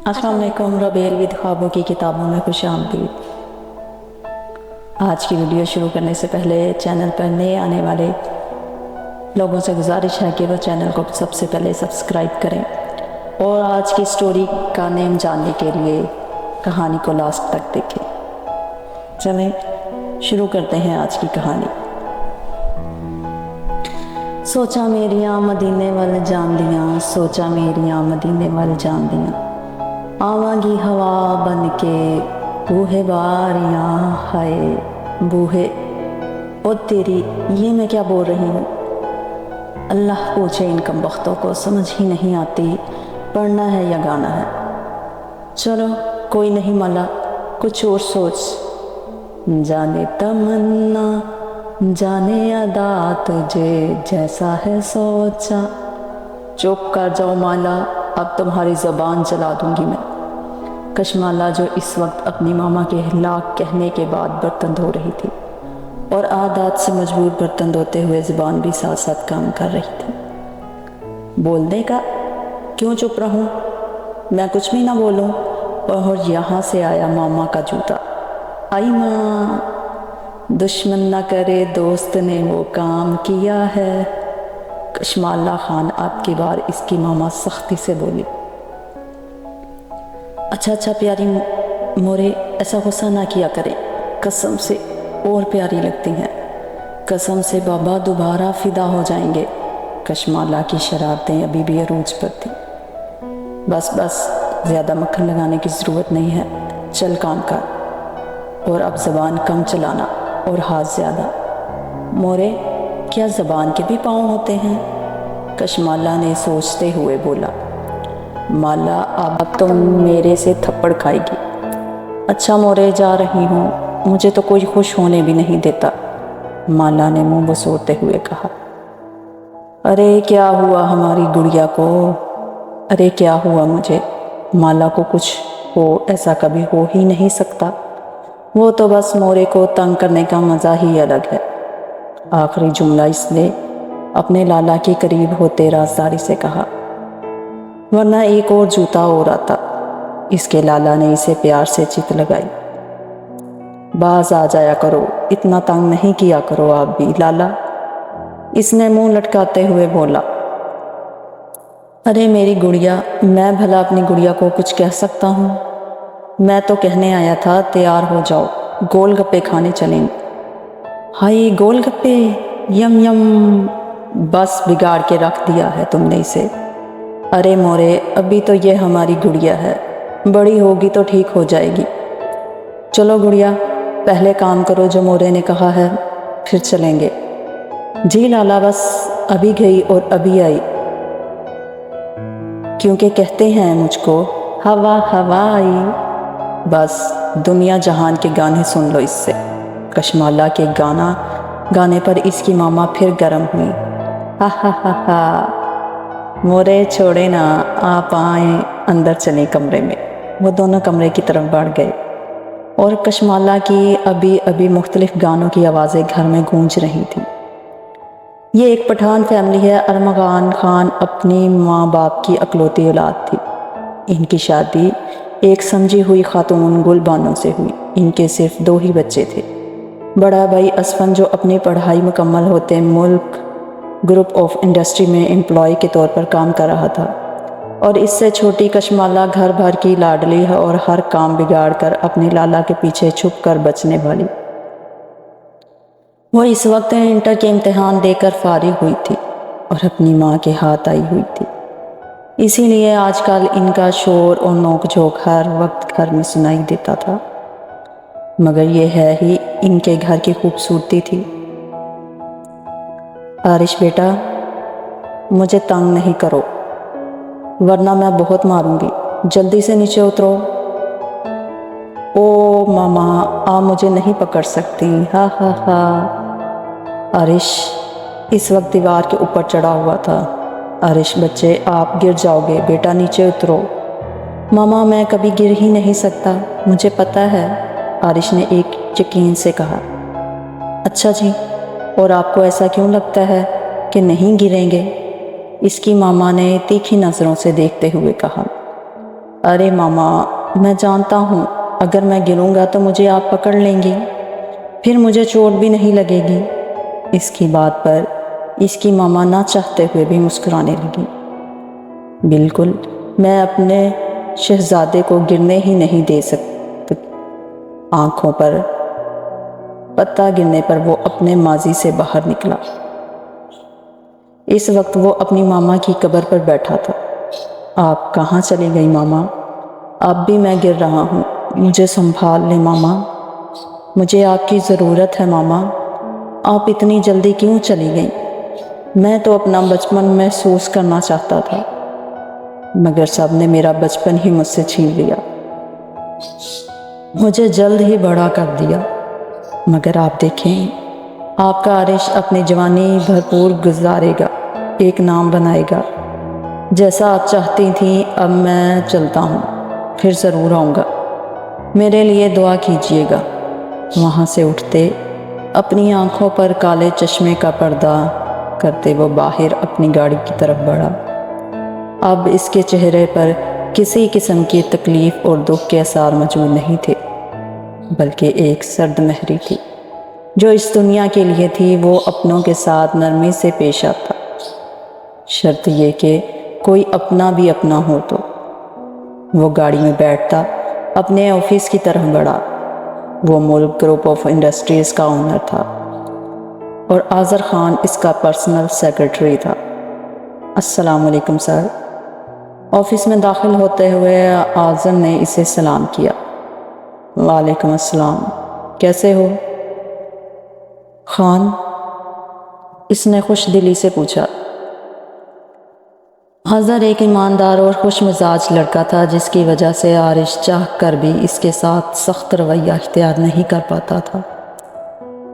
अस्सलाम वालेकुम। Rebel with ख्वाबों की किताबों में खुश आमदीद। आज की वीडियो शुरू करने से पहले चैनल पर नए आने वाले लोगों से गुजारिश है कि वो चैनल को सबसे पहले सब्सक्राइब करें और आज की स्टोरी का नेम जानने के लिए कहानी को लास्ट तक देखें। चलें शुरू करते हैं आज की कहानी। सोचा मेरियां मदीने वाल जान दियां, सोचा मेरियां मदीने वाल जान दियां, आवांगी हवा बन के बूहे बारियां, हाय बूहे ओ तेरी, ये मैं क्या बोल रही हूँ। अल्लाह पूछे इन कमबख्तों को, समझ ही नहीं आती पढ़ना है या गाना है। चलो कोई नहीं मौला, कुछ और सोच। जाने तमन्ना जाने अदा, तुझे जैसा है सोचा। चुप कर जाओ माला, अब तुम्हारी ज़बान चला दूंगी मैं। कशमाला जो इस वक्त अपनी मामा के लाख कहने के बाद बर्तन धो रही थी और आदत से मजबूर बर्तन धोते हुए ज़बान भी साथ साथ काम कर रही थी। बोलने का क्यों चुप रहूं, मैं कुछ भी ना बोलूं। और यहाँ से आया मामा का जूता। आई माँ, दुश्मन ना करे दोस्त ने वो काम किया है। कशमाला खान आपकी बार इसकी मामा सख्ती से बोली। अच्छा प्यारी मोरे, ऐसा गुस्सा ना किया करें, कसम से और प्यारी लगती हैं। कसम से बाबा दोबारा फिदा हो जाएंगे। कशमाला की शरारतें अभी भी अरूज पर थी। बस ज़्यादा मक्खन लगाने की ज़रूरत नहीं है, चल काम कर। और अब ज़बान कम चलाना और हाथ ज़्यादा। मोरे, क्या ज़बान के भी पाँव होते हैं? कशमाला ने सोचते हुए बोला। माला, अब तुम मेरे से थप्पड़ खाएगी। अच्छा मोरे, जा रही हूँ, मुझे तो कोई खुश होने भी नहीं देता, माला ने मुंह बसोरते हुए कहा। अरे क्या हुआ हमारी गुड़िया को? अरे क्या हुआ मुझे? माला को कुछ हो ऐसा कभी हो ही नहीं सकता। वो तो बस मोरे को तंग करने का मज़ा ही अलग है। आखिरी जुमला इसने अपने लाला के करीब होते राजदारी से कहा, वरना एक और जूता और आता। इसके लाला ने इसे प्यार से चित लगाई। बाज आ जाया करो, इतना तंग नहीं किया करो आप भी लाला, इसने मुंह लटकाते हुए बोला। अरे मेरी गुड़िया, मैं भला अपनी गुड़िया को कुछ कह सकता हूँ? मैं तो कहने आया था तैयार हो जाओ, गोलगप्पे खाने चलेंगे। हाय गोलगप्पे, यम यम, बस बिगाड़ के रख दिया है तुमने इसे। अरे मोरे, अभी तो ये हमारी गुड़िया है, बड़ी होगी तो ठीक हो जाएगी। चलो गुड़िया, पहले काम करो जो मोरे ने कहा है, फिर चलेंगे। जी लाला, बस अभी गई और अभी आई, क्योंकि कहते हैं मुझको हवा हवा आई। बस दुनिया जहान के गाने सुन लो इससे। कशमाला के गाना गाने पर इसकी मामा फिर गर्म हुई। हा हा हा हा, मोरे छोड़े ना, आप आए, अंदर चले कमरे में। वो दोनों कमरे की तरफ बढ़ गए और कशमाला की अभी अभी मुख्तलिफ गानों की आवाज़ें घर में गूंज रही थी। ये एक पठान फैमिली है। अरमगान खान अपनी माँ बाप की अकलौती औलाद थी। इनकी शादी एक समझी हुई खातून गुलबानो से हुई। इनके सिर्फ 2 ही बच्चे थे। बड़ा भाई असफन, जो अपनी पढ़ाई मुकम्मल होते मुल्क ग्रुप ऑफ इंडस्ट्री में एम्प्लॉय के तौर पर काम कर रहा था, और इससे छोटी कशमाला घर भर की लाडली है और हर काम बिगाड़ कर अपने लाला के पीछे छुप कर बचने वाली। वो इस वक्त इंटर के इम्तिहान देकर फारिग हुई थी और अपनी माँ के हाथ आई हुई थी। इसीलिए आजकल इनका शोर और नोक-झोंक हर वक्त घर में सुनाई देता था, मगर ये है ही इनके घर की खूबसूरती थी। आरिश बेटा, मुझे तंग नहीं करो, वरना मैं बहुत मारूंगी, जल्दी से नीचे उतरो। ओ मामा, आप मुझे नहीं पकड़ सकती, हा हा हा। आरिश इस वक्त दीवार के ऊपर चढ़ा हुआ था। आरिश बच्चे, आप गिर जाओगे, बेटा नीचे उतरो। मामा, मैं कभी गिर ही नहीं सकता, मुझे पता है, आरिश ने एक यकीन से कहा। अच्छा जी, और आपको ऐसा क्यों लगता है कि नहीं गिरेंगे? इसकी मामा ने तीखी नज़रों से देखते हुए कहा। ارے ماما، میں جانتا ہوں اگر میں گروں گا تو مجھے آپ پکڑ لیں گی، پھر مجھے چوٹ بھی نہیں لگے گی۔ اس کی بات پر اس کی ماما نہ چاہتے ہوئے بھی مسکرانے لگی۔ بالکل، میں اپنے شہزادے کو گرنے ہی نہیں دے سکتی۔ آنکھوں پر پتہ گرنے پر وہ اپنے ماضی سے باہر نکلا۔ اس وقت وہ اپنی ماما کی قبر پر بیٹھا تھا۔ آپ کہاں چلی گئی ماما؟ اب بھی میں گر رہا ہوں، مجھے سنبھال لیں ماما، مجھے آپ کی ضرورت ہے ماما، آپ اتنی جلدی کیوں چلی گئیں؟ میں تو اپنا بچپن محسوس کرنا چاہتا تھا، مگر سب نے میرا بچپن ہی مجھ سے چھین لیا، مجھے جلد ہی بڑا کر دیا۔ مگر آپ دیکھیں، آپ کا عرش اپنی جوانی بھرپور گزارے گا، ایک نام بنائے گا۔ جیسا آپ چاہتی تھیں، اب میں چلتا ہوں، پھر ضرور آؤں گا، میرے لیے دعا کیجیے گا۔ وہاں سے اٹھتے اپنی آنکھوں پر کالے چشمے کا پردہ کرتے وہ باہر اپنی گاڑی کی طرف بڑھا۔ اب اس کے چہرے پر کسی قسم کی تکلیف اور دکھ کے آثار موجود نہیں تھے، بلکہ ایک سرد مہری تھی جو اس دنیا کے لیے تھی۔ وہ اپنوں کے ساتھ نرمی سے پیش آتا، شرط یہ کہ کوئی اپنا بھی اپنا ہو تو۔ وہ گاڑی میں بیٹھتا، اپنے آفس کی طرف بڑھا۔ وہ ملک گروپ آف انڈسٹریز کا اونر تھا اور آذر خان اس کا پرسنل سیکرٹری تھا۔ السلام علیکم سر۔ آفس میں داخل ہوتے ہوئے آذر نے اسے سلام کیا۔ وعلیکم السلام، کیسے ہو خان؟ اس نے خوش دلی سے پوچھا۔ آذر ایک ایماندار اور خوش مزاج لڑکا تھا، جس کی وجہ سے عارش چاہ کر بھی اس کے ساتھ سخت رویہ اختیار نہیں کر پاتا تھا۔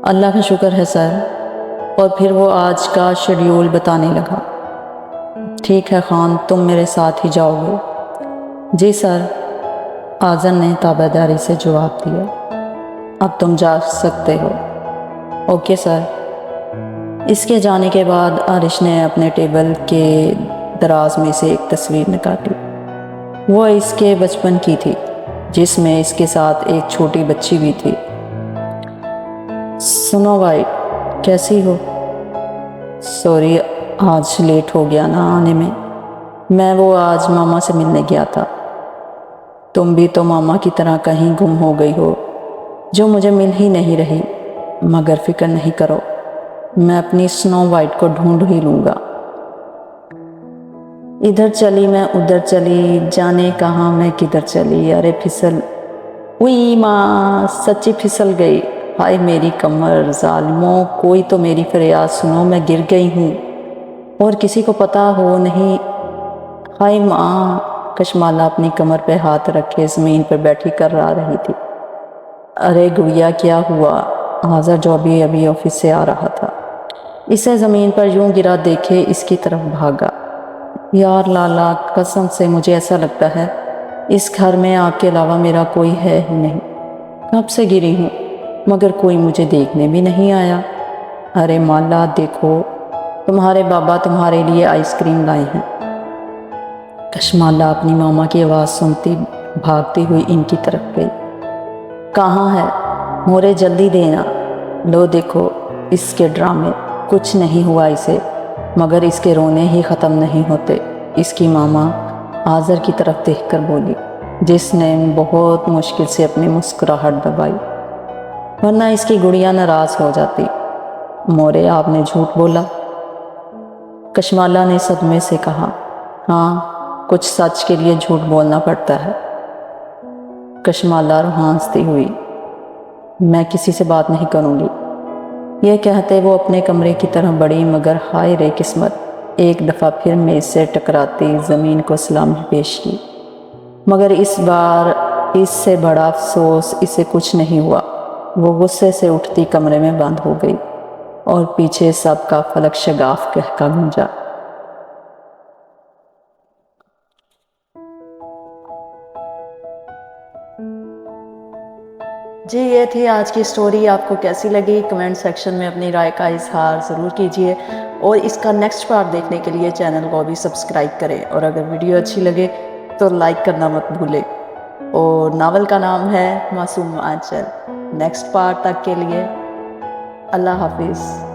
اللہ کا شکر ہے سر۔ اور پھر وہ آج کا شیڈیول بتانے لگا۔ ٹھیک ہے خان، تم میرے ساتھ ہی جاؤ گے؟ جی سر، آذر نے تابع داری سے جواب دیا۔ اب تم جا سکتے ہو۔ Okay sir. اس کے جانے کے بعد عارش نے اپنے ٹیبل کے دراز میں سے ایک تصویر نکالی۔ وہ اس کے بچپن کی تھی، جس میں اس کے ساتھ ایک چھوٹی بچی بھی تھی۔ سنو وائٹ، کیسی ہو؟ سوری، آج لیٹ ہو گیا نا آنے میں وہ آج ماما سے ملنے گیا تھا۔ تم بھی تو ماما کی طرح کہیں گم ہو گئی ہو، جو مجھے مل ہی نہیں رہی۔ مگر فکر نہیں کرو، میں اپنی سنو وائٹ کو ڈھونڈ ہی لوں گا۔ ادھر چلی میں ادھر چلی، جانے کہاں میں کدھر چلی۔ ارے پھسل، اوئی ماں، سچی پھسل گئی۔ ہائے میری کمر، ظالموں، کوئی تو میری فریاد سنو، میں گر گئی ہوں اور کسی کو پتہ ہو نہیں۔ ہائے ماں، کشمالہ اپنی کمر پہ ہاتھ رکھے زمین پر بیٹھی کر رہی تھی۔ ارے گڑیا، کیا ہوا؟ آذر جو ابھی آفس سے آ رہا تھا، اسے زمین پر یوں گرا دیکھے اس کی طرف بھاگا۔ یار لالا، قسم سے مجھے ایسا لگتا ہے اس گھر میں آپ کے علاوہ میرا کوئی ہے ہی نہیں۔ کب سے گری ہوں، مگر کوئی مجھے دیکھنے بھی نہیں آیا۔ ارے مالا دیکھو، تمہارے بابا تمہارے لیے آئس کریم لائے ہیں۔ کشمالہ اپنی ماما کی آواز سنتی بھاگتی ہوئی ان کی طرف گئی۔ کہاں ہے؟ مورے جلدی دینا۔ لو دیکھو اس کے ڈرامے، کچھ نہیں ہوا اسے، مگر اس کے رونے ہی ختم نہیں ہوتے۔ اس کی ماما آذر کی طرف دیکھ کر بولی، جس نے بہت مشکل سے اپنی مسکراہٹ دبائی، ورنہ اس کی گڑیا ناراض ہو جاتی۔ مورے، آپ نے جھوٹ بولا؟ کشمالہ نے صدمے سے کہا۔ ہاں، کچھ سچ کے لیے جھوٹ بولنا پڑتا ہے۔ کشمالہ ہانستی ہوئی، میں کسی سے بات نہیں کروں گی۔ یہ کہتے وہ اپنے کمرے کی طرف بڑھی، مگر ہائے رے قسمت، ایک دفعہ پھر میز سے ٹکراتی زمین کو سلامی پیش کی، مگر اس بار اس سے بڑا افسوس اسے کچھ نہیں ہوا۔ وہ غصے سے اٹھتی کمرے میں بند ہو گئی اور پیچھے سب کا فلک شگاف کہکا گونجا۔ جی، یہ تھی آج کی سٹوری۔ آپ کو کیسی لگی کمنٹ سیکشن میں اپنی رائے کا اظہار ضرور کیجیے، اور اس کا نیکسٹ پارٹ دیکھنے کے لیے چینل کو بھی سبسکرائب کریں، اور اگر ویڈیو اچھی لگے تو لائک کرنا مت بھولے. اور ناول کا نام ہے معصوم آنچل. نیکسٹ پارٹ تک کے لیے اللہ حافظ.